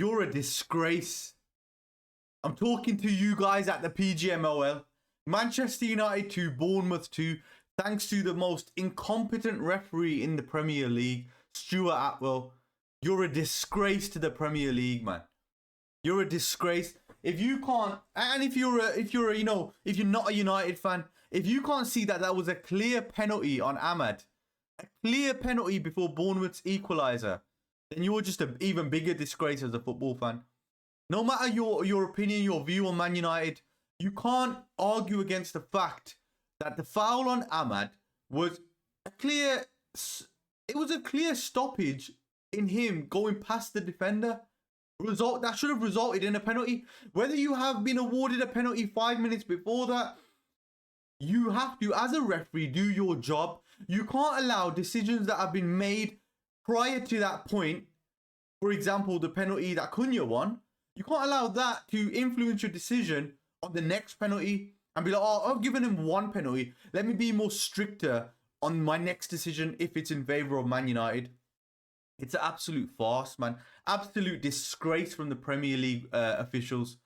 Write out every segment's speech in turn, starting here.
You're a disgrace. I'm talking to you guys at the PGMOL. Manchester United 2, Bournemouth 2. Thanks to the most incompetent referee in the Premier League, Stuart Attwell. You're a disgrace to the Premier League, man. You're a disgrace. If you can't, and if you're not a United fan, if you can't see that that was a clear penalty on Ahmad, a clear penalty before Bournemouth's equaliser, then you're just an even bigger disgrace as a football fan. No matter your opinion, your view on Man United, you can't argue against the fact that the foul on Ahmad was a clear stoppage in him going past the defender. That should have resulted in a penalty. Whether you have been awarded a penalty 5 minutes before that, you have to, as a referee, do your job. You can't allow decisions that have been made prior to that point. For example, the penalty that Cunha won. You can't allow that to influence your decision on the next penalty and be like, oh, I've given him one penalty. Let me be more stricter on my next decision if it's in favour of Man United. It's an absolute farce, man. Absolute disgrace from the Premier League officials.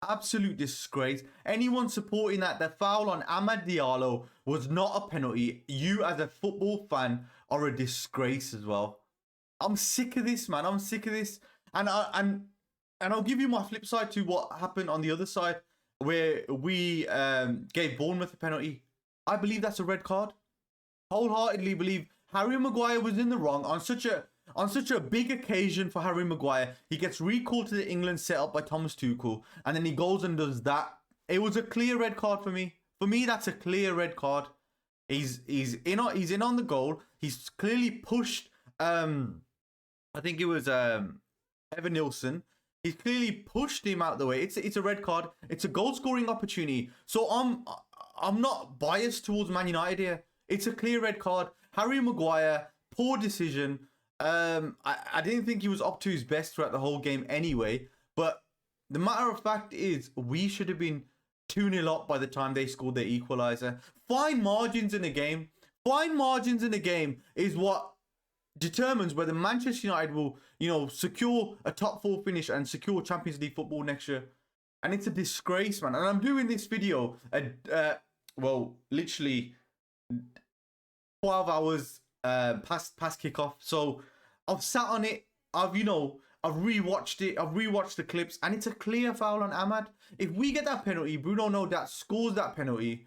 Absolute disgrace. Anyone supporting that the foul on Amad Diallo was not a penalty, you as a football fan are a disgrace as well. I'm sick of this, man. I'm sick of this. And I'll give you my flip side to what happened on the other side, where we gave Bournemouth a penalty. I believe that's a red card. Wholeheartedly believe Harry Maguire was in the wrong on such a big occasion for Harry Maguire. He gets recalled to the England setup by Thomas Tuchel, and then he goes and does that. It was a clear red card for me. For me, that's a clear red card. He's in on the goal. He's clearly pushed. I think it was Evan Nilsson. He's clearly pushed him out the way. It's a red card. It's a goal scoring opportunity. So I'm not biased towards Man United here. It's a clear red card. Harry Maguire, poor decision. I didn't think he was up to his best throughout the whole game anyway. But the matter of fact is, we should have been 2-0 up by the time they scored their equaliser. Fine margins in the game. Fine margins in the game is what determines whether Manchester United will, secure a top 4 finish and secure Champions League football next year. And it's a disgrace, man. And I'm doing this video literally 12 hours past kickoff. So I've sat on it. I've rewatched it. I've rewatched the clips, and it's a clear foul on Ahmad. If we get that penalty, Bruno no doubt scores that penalty,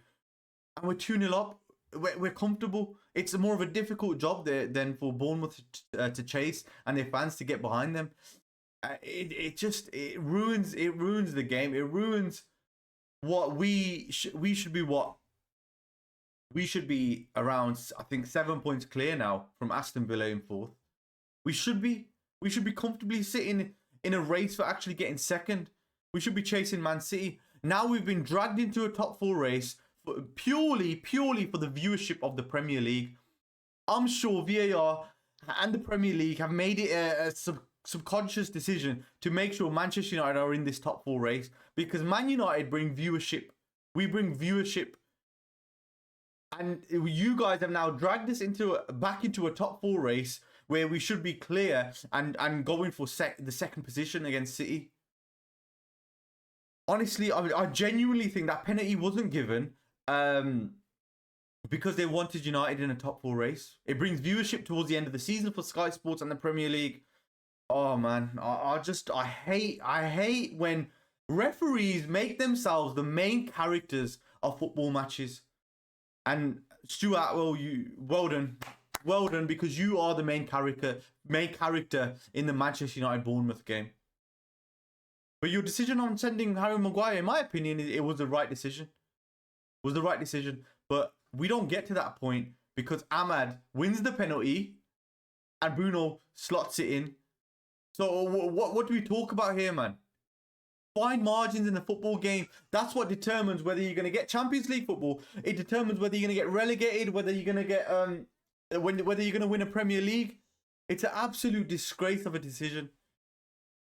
and we're 2-0 up. We're comfortable. It's more of a difficult job there than for Bournemouth to chase and their fans to get behind them. It ruins the game. It ruins what we should be. What we should be around. I think 7 points clear now from Aston Villa in 4th. We should be comfortably sitting in a race for actually getting 2nd. We should be chasing Man City. Now we've been dragged into a top 4 race purely for the viewership of the Premier League. I'm sure VAR and the Premier League have made it a subconscious decision to make sure Manchester United are in this top 4 race, because Man United bring viewership. We bring viewership. And you guys have now dragged us back into a top 4 race where we should be clear and going for the 2nd position against City. Honestly, I genuinely think that penalty wasn't given because they wanted United in a top 4 race. It brings viewership towards the end of the season for Sky Sports and the Premier League. Oh man, I hate when referees make themselves the main characters of football matches. And Stuart, well done, because you are the main character in the Manchester United Bournemouth game. But your decision on sending Harry Maguire, in my opinion, it was the right decision. It was the right decision. But we don't get to that point because Ahmad wins the penalty and Bruno slots it in. So what do we talk about here, man? Fine margins in the football game. That's what determines whether you're going to get Champions League football. It determines whether you're going to get relegated, whether you're going to get whether you're going to win a Premier League. It's an absolute disgrace of a decision.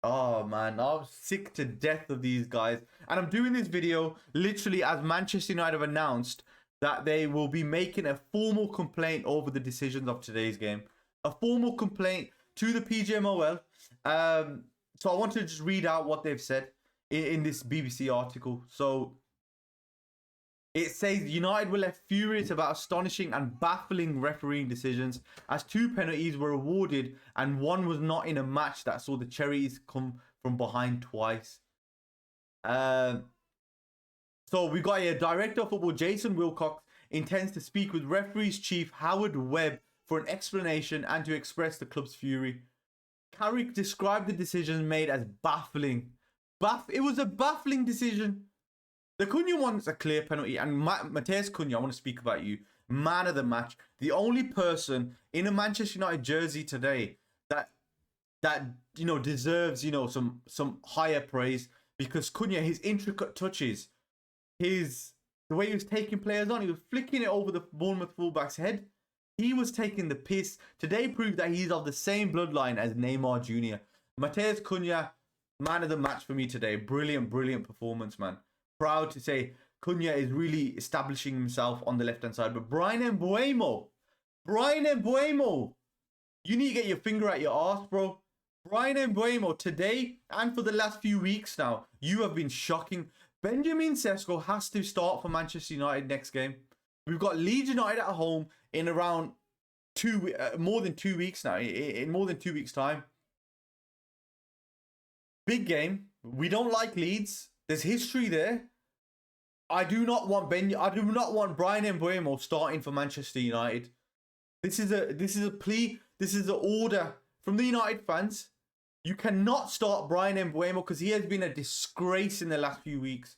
Oh man, I'm sick to death of these guys. And I'm doing this video literally as Manchester United have announced that they will be making a formal complaint over the decisions of today's game. A formal complaint to the PGMOL. So I want to just read out what they've said in this BBC article. So it says United were left furious about astonishing and baffling refereeing decisions as 2 penalties were awarded and one was not in a match that saw the Cherries come from behind twice. So we got a director of football, Jason Wilcox, intends to speak with referees chief Howard Webb for an explanation and to express the club's fury. Carrick described the decision made as baffling. It was a baffling decision. The Cunha one's a clear penalty, and Matheus Cunha, I want to speak about you. Man of the match. The only person in a Manchester United jersey today that deserves, some higher praise, because Cunha, his intricate touches, the way he was taking players on, he was flicking it over the Bournemouth fullback's head. He was taking the piss. Today proved that he's of the same bloodline as Neymar Jr. Matheus Cunha, man of the match for me today. Brilliant, brilliant performance, man. Proud to say Cunha is really establishing himself on the left-hand side. But Brian Mbeumo, you need to get your finger at your arse, bro. Brian Mbeumo, today and for the last few weeks now, you have been shocking. Benjamin Sesko has to start for Manchester United next game. We've got Leeds United at home in around more than 2 weeks now. In more than 2 weeks' time. Big game. We don't like Leeds. There's history there. I do not want Brian Mbeumo starting for Manchester United. This is a plea. This is an order from the United fans. You cannot start Brian Mbeumo because he has been a disgrace in the last few weeks.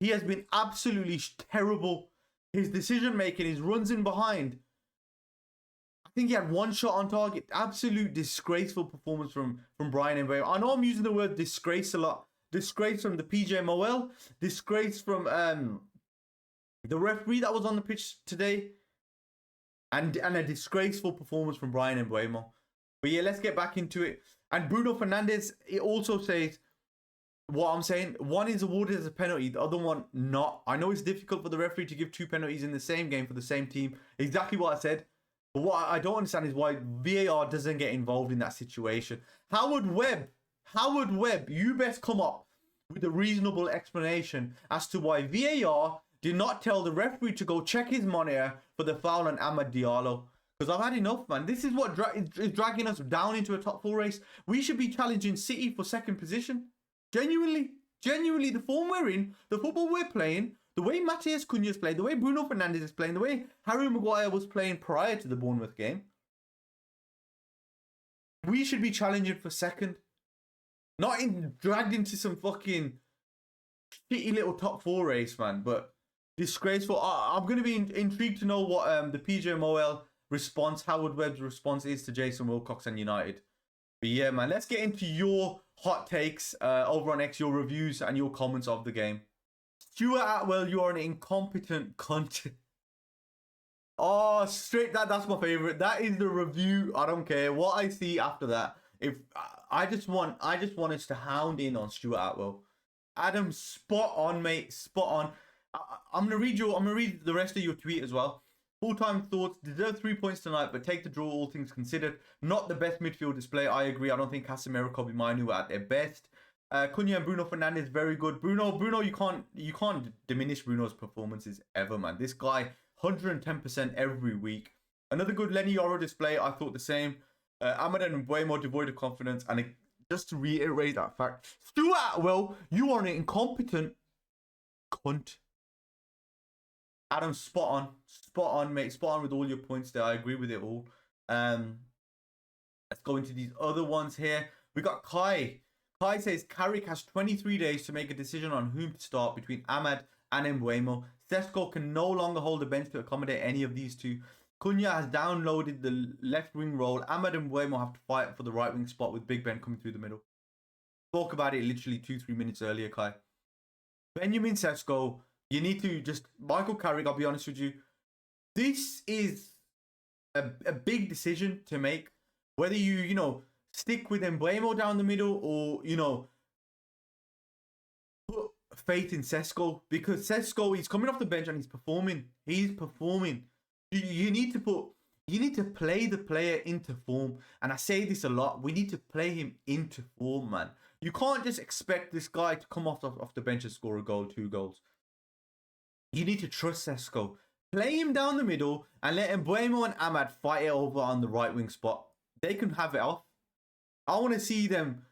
He has been absolutely terrible. His decision making, his runs in behind. I think he had 1 shot on target. Absolute disgraceful performance from Brian Mbeumo. I know I'm using the word disgrace a lot. Disgrace from the PGMOL. Disgrace from the referee that was on the pitch today. And a disgraceful performance from Brian Mbeumo. But yeah, let's get back into it. And Bruno Fernandes, it also says what I'm saying. One is awarded as a penalty, the other one not. I know it's difficult for the referee to give 2 penalties in the same game for the same team. Exactly what I said. But what I don't understand is why VAR doesn't get involved in that situation. Howard Webb, you best come up with a reasonable explanation as to why VAR did not tell the referee to go check his monitor for the foul on Amad Diallo. Because I've had enough, man. This is what is dragging us down into a top 4 race. We should be challenging City for 2nd position. Genuinely, the form we're in, the football we're playing, the way Matheus Cunha is playing, the way Bruno Fernandes is playing, the way Harry Maguire was playing prior to the Bournemouth game, we should be challenging for 2nd. Not dragged into some fucking shitty little top 4 race, man. But disgraceful. I'm going to be intrigued to know what the PGMOL response, Howard Webb's response is to Jason Wilcox and United. But yeah, man, let's get into your hot takes over on X, your reviews and your comments of the game. Stuart Attwell, you are an incompetent cunt. Oh, straight that's my favorite. That is the review. I don't care what I see after that. If I just want us to hound in on Stuart Attwell. Adam, spot on, mate. Spot on. I'm gonna read the rest of your tweet as well. Full-time thoughts, deserve 3 points tonight, but take the draw, all things considered. Not the best midfield display, I agree. I don't think Casemiro, Kobe Manu were at their best. Cunha and Bruno Fernandes, very good. Bruno, you can't diminish Bruno's performances ever, man. This guy, 110% every week. Another good Lenny Yoro display, I thought the same. Amad and Mbeumo devoid of confidence. And just to reiterate that fact, Stuart Attwell, you are an incompetent cunt. Adam, spot on, mate. Spot on with all your points there. I agree with it all. Let's go into these other ones here. We got Kai. Kai says Carrick has 23 days to make a decision on whom to start between Amad and Mbeumo. Sesko can no longer hold the bench to accommodate any of these two. Cunha has downloaded the left wing role. Amad and Mbeumo have to fight for the right wing spot with Big Ben coming through the middle. Spoke about it literally 2-3 minutes earlier, Kai. Benjamin Sesko, you need to just... Michael Carrick, I'll be honest with you. This is a big decision to make. Whether you stick with Mbeumo down the middle or, put faith in Sesko. Because Sesko, he's coming off the bench and he's performing. You need to put You need to play the player into form. And I say this a lot. We need to play him into form, man. You can't just expect this guy to come off the bench and score a goal, 2 goals. You need to trust Sesko. Play him down the middle and let Mbuemo and Ahmad fight it over on the right wing spot. They can have it off. I want to see them,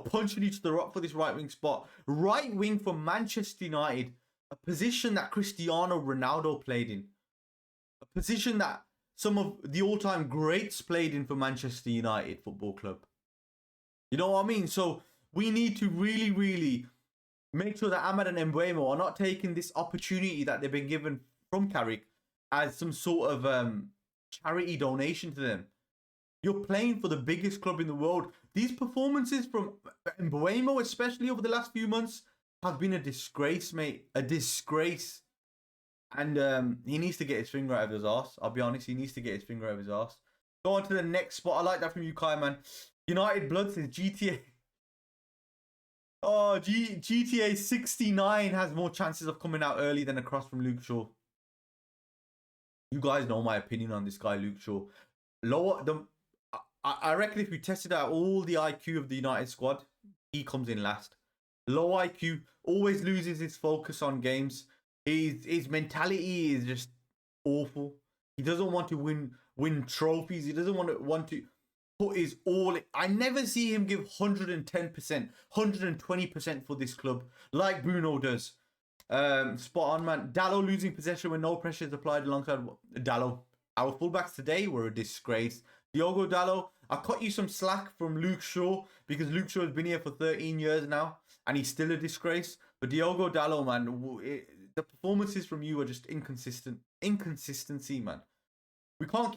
punching each other up for this right wing spot. Right wing for Manchester United, a position that Cristiano Ronaldo played in. A position that some of the all-time greats played in for Manchester United Football Club. You know what I mean? So we need to really, really make sure that Ahmad and Mbuemo are not taking this opportunity that they've been given from Carrick as some sort of charity donation to them. You're playing for the biggest club in the world. These performances from Mbuemo, especially over the last few months, have been a disgrace, mate. A disgrace. And he needs to get his finger out of his arse. I'll be honest, he needs to get his finger out of his arse. Go on to the next spot. I like that from you, Kai, man. United Blood says GTA. Oh, GTA 69 has more chances of coming out early than across from Luke Shaw. You guys know my opinion on this guy, Luke Shaw. I reckon if we tested out all the IQ of the United squad, he comes in last. Low IQ, always loses his focus on games. His mentality is just awful. He doesn't want to win trophies. He doesn't want to put his all in. I never see him give 110%, 120% for this club like Bruno does. Spot on, man. Dallo losing possession when no pressure is applied alongside Dallo. Our fullbacks today were a disgrace. Diogo Dallo, I cut you some slack from Luke Shaw because Luke Shaw has been here for 13 years now and he's still a disgrace. But Diogo Dallo, man, the performances from you are just inconsistent. Inconsistency, man. We can't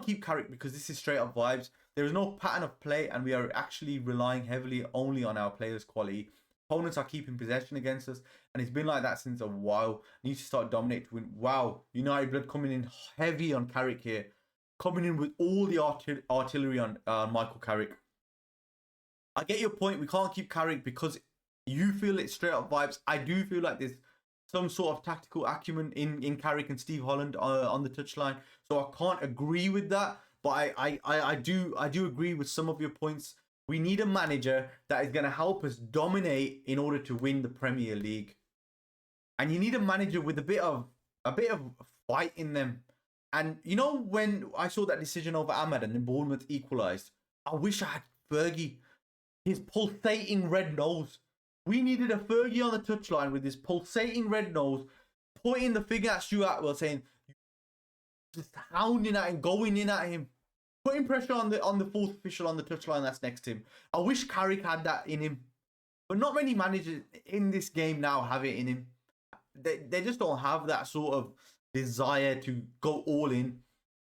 keep Carrick because this is straight up vibes. There is no pattern of play and we are actually relying heavily only on our players' quality. Opponents are keeping possession against us and it's been like that since a while. Need to start dominating to win. Wow, United Blood coming in heavy on Carrick here. Coming in with all the artillery on Michael Carrick. I get your point. We can't keep Carrick because you feel it's straight up vibes. I do feel like there's some sort of tactical acumen in Carrick and Steve Holland on the touchline. So I can't agree with that. But I do agree with some of your points. We need a manager that is going to help us dominate in order to win the Premier League. And you need a manager with a bit of fight in them. And when I saw that decision over Ahmad and then Bournemouth equalised, I wish I had Fergie. His pulsating red nose. We needed a Fergie on the touchline with his pulsating red nose, pointing the finger at Stuart Attwell, saying, just hounding at him, going in at him, putting pressure on the fourth official on the touchline that's next to him. I wish Carrick had that in him. But not many managers in this game now have it in him. They just don't have that sort of desire to go all in.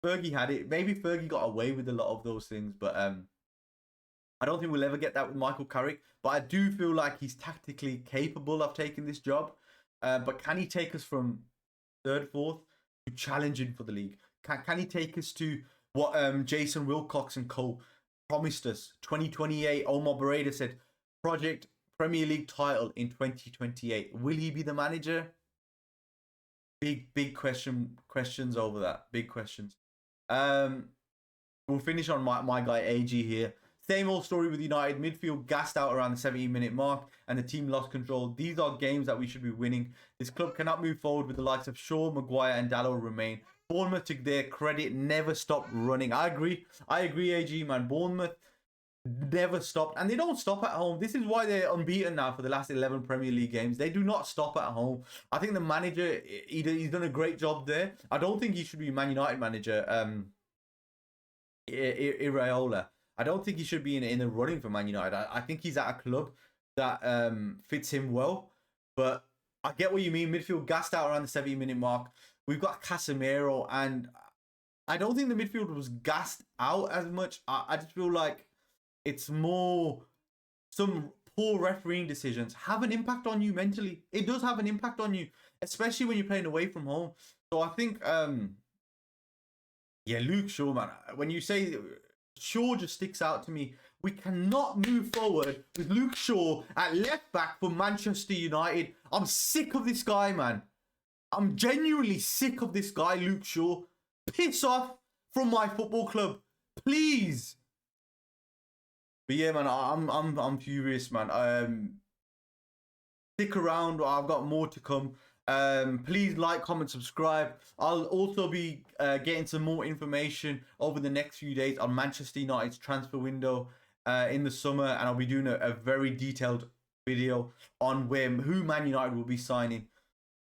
Fergie had it. Maybe Fergie got away with a lot of those things, but I don't think we'll ever get that with Michael Carrick. But I do feel like he's tactically capable of taking this job. But can he take us from third, fourth to challenging for the league? Can he take us to what Jason Wilcox and co promised us? 2028. Omar Bereda said, Project Premier League title in 2028. Will he be the manager? Big questions over that. Big questions. We'll finish on my guy AG here. Same old story with United. Midfield gassed out around the 70-minute mark and the team lost control. These are games that we should be winning. This club cannot move forward with the likes of Shaw, Maguire and Dallo remain. Bournemouth, to their credit, never stopped running. I agree, AG, man. Bournemouth never stopped. And they don't stop at home. This is why they're unbeaten now for the last 11 Premier League games. They do not stop at home. I think the manager, he's done a great job there. I don't think he should be Man United manager, Iraola. I don't think he should be in the running for Man United. I think he's at a club that fits him well. But I get what you mean. Midfield gassed out around the 70-minute mark. We've got Casemiro, and I don't think the midfield was gassed out as much. I just feel like it's more some poor refereeing decisions have an impact on you mentally. It does have an impact on you, especially when you're playing away from home. So I think, Luke Shaw, man. When you say Shaw just sticks out to me. We cannot move forward with Luke Shaw at left back for Manchester United. I'm sick of this guy, man. I'm genuinely sick of this guy, Luke Shaw. Piss off. from my football club. Please. But yeah, man, I'm furious, man. Stick around. I've got more to come. Please like, comment, subscribe. I'll also be getting some more information over the next few days on Manchester United's transfer window in the summer, and I'll be doing a very detailed video on who Man United will be signing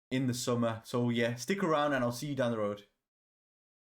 in the summer. So yeah, stick around, and I'll see you down the road.